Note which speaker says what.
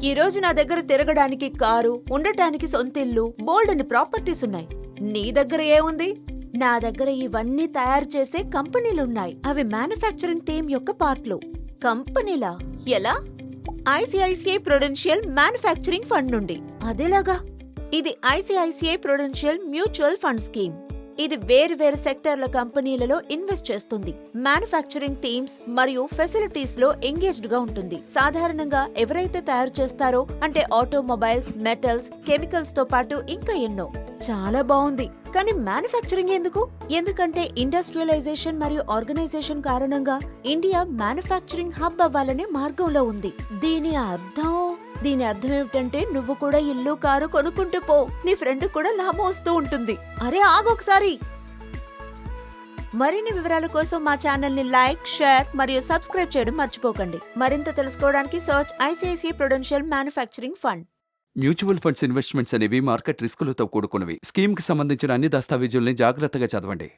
Speaker 1: ఈ రోజు నా దగ్గర తిరగడానికి కారు, ఉండటానికి సొంతిల్లు, బోల్డ్ అని ప్రాపర్టీస్ ఉన్నాయి. నీ దగ్గర ఏముంది? నా దగ్గర ఇవన్నీ తయారు చేసే కంపెనీలున్నాయి. అవి మ్యానుఫ్యాక్చరింగ్ టీమ్ యొక్క పార్ట్లు. కంపెనీలా? ఎలా? ఐసిఐసిఐ ప్రొడెన్షియల్ మ్యానుఫ్యాక్చరింగ్ ఫండ్ నుండి. అదేలాగా? ఇది ICICI Prudential mutual fund scheme. ఇది వేరు సెక్టర్ల కంపెనీలలో ఇన్వెస్ట్ చేస్తుంది. మ్యానుఫ్యాక్చరింగ్ టీమ్స్ మరియు ఫెసిలిటీస్ లో ఎంగేజ్డ్ గా ఉంటుంది. సాధారణంగా ఎవరైతే తయారు చేస్తారో అంటే ఆటోమొబైల్స్, మెటల్స్, కెమికల్స్ తో పాటు ఇంకా ఎన్నో. చాలా బాగుంది. కానీ మ్యానుఫ్యాక్చరింగ్ ఎందుకు? ఎందుకంటే ఇండస్ట్రియలైజేషన్ మరియు ఆర్గనైజేషన్ కారణంగా ఇండియా మ్యానుఫ్యాక్చరింగ్ హబ్ అవ్వాలనే మార్గంలో ఉంది. దీని అర్థం ఏమిటంటే నువ్వు కూడా ఇల్లు, కారు కొనుక్కుంటూ పో. నీ ఫ్రెండ్ కూడా లాభం వస్తూ ఉంటుంది. అరే ఆగొకసారి. మరిన్ని వివరాల కోసం మా ఛానల్ ని లైక్, షేర్ మరియు సబ్స్క్రైబ్ చేయడం మర్చిపోకండి. మరింత తెలుసుకోవడానికి search ICICI Prudential manufacturing fund.
Speaker 2: Mutual funds investments అనేవి మార్కెట్ రిస్కులతో కూడుకున్నవి. స్కీమ్కి సంబంధించిన అన్ని దస్తావేజుల్ని జాగ్రత్తగా చదవండి.